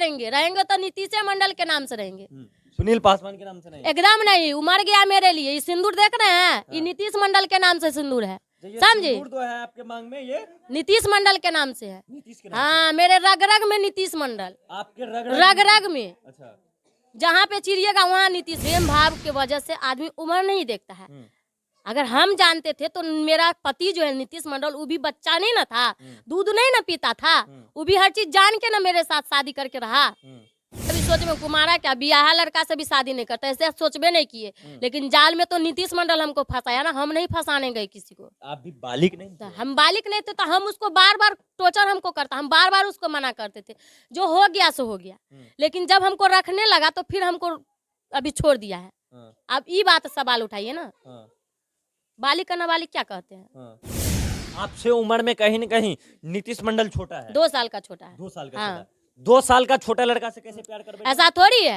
करेंगे, रहेंगे तो नीतीश मंडल के नाम से रहेंगे। सुनील पासवान के नाम से नहीं? एकदम नहीं, उमर गया मेरे लिए। ये सिंदूर देख रहे हैं, ये नीतीश मंडल के नाम से सिंदूर है, समझे? सिंदूर तो है आपके मांग में, ये नीतीश मंडल के नाम से है। नीतीश के नाम हाँ, मेरे रग रग में नीतीश मंडल, आपके रग रग में। अच्छा, जहाँ पे चिड़िएगा वहाँ नीतीश। प्रेम भाव की वजह से आदमी उम्र नहीं देखता है। अगर हम जानते थे तो मेरा पति जो है नीतीश मंडल, वो भी बच्चा नहीं ना था, दूध नहीं ना पीता था, वो भी हर चीज जान के ना मेरे साथ शादी करके रहा। अभी सोच में कुमारा क्या बियाह लड़का से भी शादी नहीं करता, ऐसे सोचबे नहीं किए। लेकिन जाल में तो नीतीश मंडल हमको फंसाया ना, हम नहीं फंसाने गए किसी को। आप भी बालिक नहीं थे? हम बालिक नहीं थे तो हम उसको बार बार टॉर्चर हमको करता, हम बार बार उसको मना करते थे। जो हो गया सो हो गया, लेकिन जब हमको रखने लगा तो फिर हमको अभी छोड़ दिया है। अब ये बात सवाल उठाइए ना, बालिक का नाबालिग क्या कहते हैं? आपसे उम्र में कहीं न कहीं नीतीश मंडल छोटा है। 2 साल का छोटा है। 2 साल का हाँ। छोटा। 2 साल का छोटा लड़का से कैसे प्यार कर बैठे? ऐसा थोड़ी है,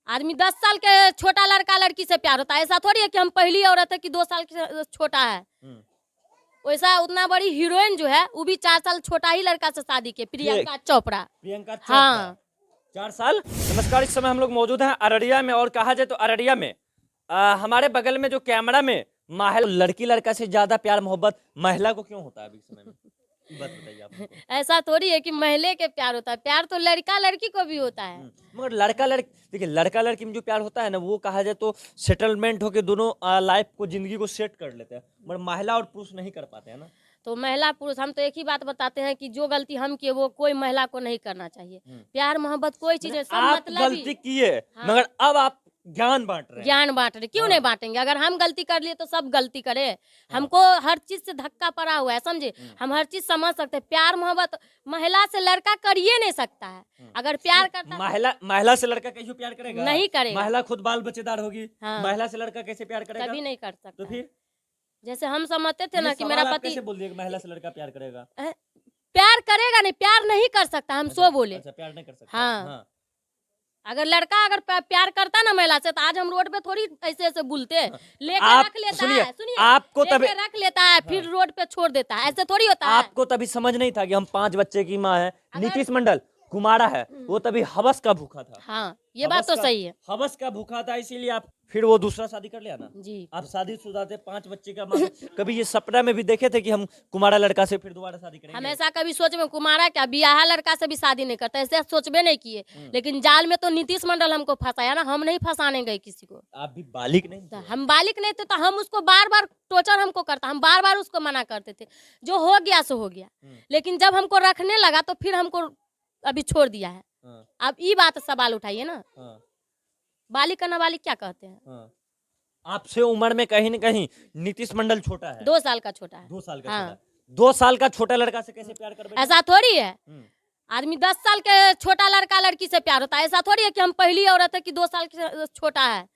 आदमी 10 साल के छोटा लड़का लड़की से प्यार होता है। ऐसा थोड़ी है कि हम पहली औरत है कि 2 साल की छोटा है। वैसा उतना बड़ी हीरोइन जो है वो भी 4 साल छोटा ही लड़का से शादी की, प्रियंका चोपड़ा। प्रियंका चोपड़ा, हाँ, 4 साल। नमस्कार, इस समय हम लोग मौजूद हैं अररिया में, और कहा जाए तो अररिया में हमारे बगल में जो कैमरा में महिला, लड़की लड़का से ज्यादा प्यार मोहब्बत महिला को क्यों होता है अभी समय में? बात बताइए आप हमको। ऐसा थोड़ी है कि महिले के प्यार होता है, प्यार तो लड़का लड़की को भी होता है। मगर लड़का लड़की, देखिए लड़का लड़की में जो प्यार होता है ना, वो कहा जाए तो सेटलमेंट होके दोनों लाइफ को, जिंदगी को सेट कर लेते हैं, मगर महिला और पुरुष नहीं कर पाते हैं ना। तो महिला पुरुष, हम तो एक ही बात बताते हैं कि जो गलती हम किए वो कोई महिला को नहीं करना चाहिए। प्यार मोहब्बत कोई चीज है, सब आप मतलब गलती किए, मगर अब आप ज्ञान बांट रहे हैं। ज्ञान बांट रहे, क्यों नहीं बांटेंगे? अगर हम गलती कर लिए तो सब गलती करे। हमको हर चीज से धक्का पड़ा हुआ है, समझे? हम हर चीज समझ सकते हैं। प्यार मोहब्बत महिला से लड़का कर ही नहीं सकता है। अगर प्यार करता, महिला से लड़का कैसे प्यार करेगा? नहीं करेगा। महिला खुद बाल बच्चेदार होगी, हाँ। महिला से लड़का कैसे प्यार करेगा? कभी नहीं कर सकता। तो फिर जैसे हम समझते थे ना कि ये मेरा सवाल आप पति कैसे बोल दिए कि महिला से लड़का प्यार करेगा? प्यार करेगा नहीं, प्यार नहीं कर सकता, हम सो बोले। अच्छा, प्यार नहीं कर सकता। हाँ। अगर लड़का अगर प्यार करता ना महिला से, तो आज हम रोड पे थोड़ी ऐसे ऐसे बुलते। लेके रख लेता है, सुनिए, आपको तभी रख लेता है, फिर रोड पे छोड़ देता है, ऐसे थोड़ी होता है। आपको तभी समझ नहीं था कि हम 5 बच्चे की माँ है। नीतीश मंडल कुमारा है, वो तभी हवस का भूखा था। हाँ, ये बात तो सही है। हवस का भूखा था, इसीलिए आप फिर वो दूसरा शादी कर लिया ना जी। आप शादीशुदा थे, 5 बच्चे का माँ। कभी ये सपना में भी देखे थे कि हम कुमारा लड़का से फिर दोबारा शादी करेंगे? हमेशा कभी सोच में कुमारा क्या बियाह लड़का से भी शादी नहीं करता, ऐसे सोचबे नहीं किए। लेकिन जाल में तो नीतीश मंडल हमको फंसाया ना, हम नहीं फंसाने गए किसी को। आप भी बालिक नहीं थे? हम बालिक नहीं थे तो हम उसको बार बार टॉर्चर हमको करता, हम बार बार उसको मना करते थे। जो हो गया सो हो गया, लेकिन जब हमको रखने लगा तो फिर हमको अभी छोड़ दिया है। अब ये बात सवाल उठाइए ना, बालिक का नाबालिग क्या कहते हैं? आपसे उम्र में कहीं न कहीं नीतीश मंडल छोटा है। 2 साल का छोटा है। 2 साल का हाँ। छोटा। 2 साल का छोटा लड़का से कैसे प्यार कर बैठे? ऐसा थोड़ी है, आदमी 10 साल के छोटा लड़का लड़की से प्यार होता है। ऐसा थोड़ी है कि हम पहली औरत है कि 2 साल की छोटा है।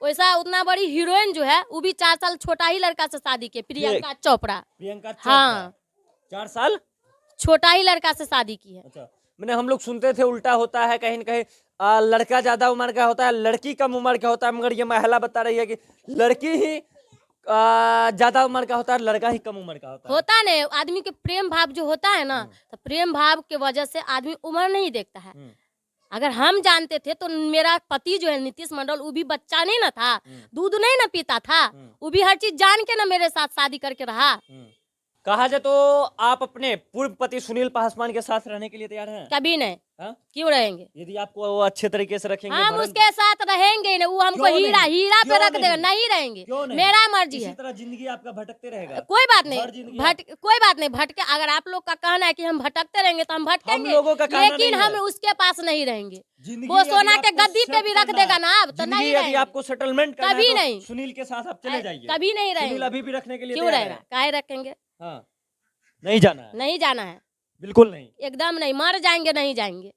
वैसा उतना बड़ी हीरोइन जो है वो भी 4 साल छोटा ही लड़का से शादी की, प्रियंका चोपड़ा। प्रियंका चोपड़ा। हाँ, 4 साल छोटा ही लड़का से शादी की है। अच्छा, मैंने हम लोग सुनते थे उल्टा होता है, कहीं न कहीं लड़का ज्यादा उम्र का होता है, लड़की कम उम्र का होता है, मगर ये महिला बता रही है कि लड़की ही ज्यादा उम्र का होता है, लड़का ही कम उम्र का होता नहीं। आदमी के प्रेम भाव जो होता है ना, तो प्रेम भाव के वजह से आदमी उम्र नहीं देखता है। अगर हम जानते थे तो मेरा पति जो है नीतीश मंडल, वो भी बच्चा नहीं ना था, दूध नहीं ना पीता था, वो भी हर चीज जान के ना मेरे साथ शादी करके रहा। कहा जाए तो आप अपने पूर्व पति सुनील पासवान के साथ रहने के लिए तैयार हैं? कभी नहीं। क्यों रहेंगे? यदि आपको वो अच्छे तरीके से रखेंगे, हम उसके साथ रहेंगे नहीं। वो हमको हीरा पे रख देगा, नहीं रहेंगे। मेरा मर्जी है। इसी तरह जिंदगी आपका भटकते रहेगा। कोई बात नहीं, कोई बात नहीं भटके। अगर आप लोग का कहना है कि हम भटकते रहेंगे तो हम भटकेंगे, लेकिन हम उसके पास नहीं रहेंगे। वो सोना के गद्दी पे भी रख देगा ना, अब तो नहीं रहेंगे। आपको सेटलमेंट करना है, कभी नहीं। सुनील के साथ आप चले जाइए। कभी नहीं रहेंगे। अभी भी रखने के लिए क्यों रहेगा? काहे रखेंगे? हाँ, नहीं जाना है? नहीं जाना है, बिल्कुल नहीं, एकदम नहीं। मर जाएंगे, नहीं जाएंगे।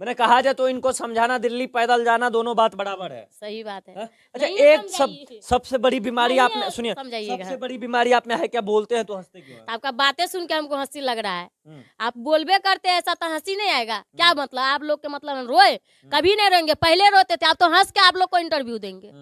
मैंने कहा जाए तो इनको समझाना, दिल्ली पैदल जाना, दोनों बात बराबर है। सही बात है। अच्छा, एक सबसे बड़ी बीमारी आपने, सुनिए, सबसे बड़ी बीमारी आप में है क्या? बोलते हैं तो हंसते क्यों हैं? आपका बातें सुन के हमको हंसी लग रहा है। आप बोलबे करते हैं ऐसा तो हंसी नहीं आएगा क्या? मतलब आप लोग के मतलब रोए? कभी नहीं रोएंगे। पहले रोते थे, आप तो हंस के आप लोग को इंटरव्यू देंगे।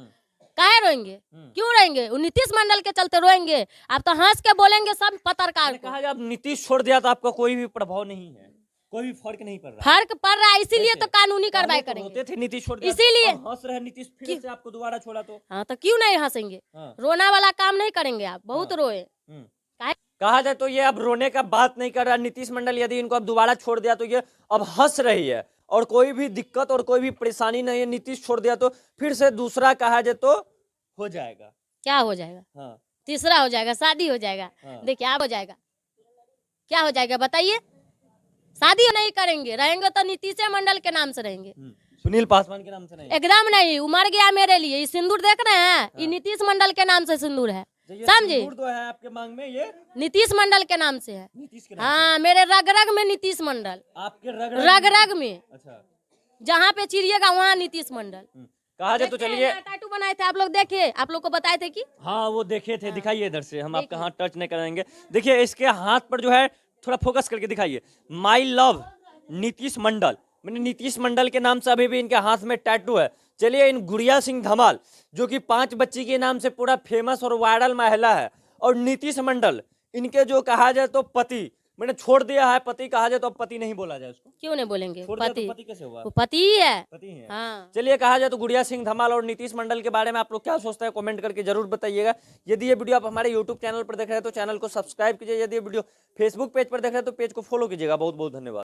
काहे रोएंगे? क्यों रोएंगे? वो नीतीश मंडल के चलते रोएंगे? आप तो हंस के बोलेंगे सब पत्रकार को। कहा जब नीतीश छोड़ दिया तो आपका कोई भी प्रभाव नहीं है? कोई भी फर्क नहीं पड़ रहा। फर्क पड़ रहा है, इसीलिए तो कैसे? कानूनी कार्रवाई पहले तो करेंगे। होते थे नीतीश छोड़ दिया, इसीलिए। अब हंस रहे नीतीश फिर से आपको दोबारा छोड़ा तो। हाँ तो क्यों नहीं हंसेंगे? हाँ। रोना वाला काम नहीं करेंगे आप, बहुत हाँ। रोए। हम्म। काहे? कहा जाए तो ये अब रोने का बात नहीं कर रहा नीतीश मंडल, यदि इनको अब दोबारा छोड़ दिया तो ये अब हंस रही है और कोई भी दिक्कत और कोई भी परेशानी नहीं है। नीतीश छोड़ दिया तो फिर से दूसरा कहा जाए तो हो जाएगा। क्या हो जाएगा? हाँ। तीसरा हो जाएगा, शादी हो जाएगा। हाँ। देखिए आप हो जाएगा, क्या हो जाएगा बताइए? शादी नहीं करेंगे, रहेंगे तो नीतीश मंडल के नाम से रहेंगे। सुनील पासवान के नाम से नहीं। एकदम नहीं, उमर गया मेरे लिए। ये सिंदूर देख रहे हैं, ये नीतीश मंडल के नाम से सिंदूर है, ये समझे? सिंदूर तो है आपके मांग में, ये नीतीश मंडल के नाम से है। नीतीश के नाम हाँ, मेरे रग रग में नीतीश मंडल, से। आपके रग रग रग में, अच्छा। जहाँ पे चिड़िएगा वहाँ नीतीश मंडल। कहा जाए तो चलिए। टैटू बनाए थे आप लोग, देखे? आप लोग को बताए थे कि? हाँ वो देखे थे, दिखाइए इधर से, हम आपका हाथ टच नहीं करेंगे। देखिए इसके हाथ पर जो है थोड़ा फोकस करके दिखाइए, माई लव नीतीश मंडल, मैंने नीतीश मंडल के नाम से अभी भी इनके हाथ में टैटू है। चलिए इन गुड़िया सिंह धमाल जो कि 5 बच्ची के नाम से पूरा फेमस और वायरल महिला है, और नीतीश मंडल इनके जो कहा जाए तो पति, मैंने छोड़ दिया है पति, कहा जाए तो अब पति नहीं बोला जाए उसको। क्यों नहीं बोलेंगे? छोड़ दिया पति, तो पति कैसे हुआ? वो पति ही है। पति है। हाँ। चलिए कहा जाए तो गुड़िया सिंह धमाल और नीतीश मंडल के बारे में आप लोग क्या सोचते हैं, कमेंट करके जरूर बताइएगा। यदि ये वीडियो आप हमारे यूट्यूब चैनल पर देख रहे हैं तो चैनल को सब्सक्राइब कीजिए, यदि ये वीडियो फेसबुक पेज पर देख रहे हैं तो पेज को फॉलो कीजिएगा। बहुत बहुत धन्यवाद।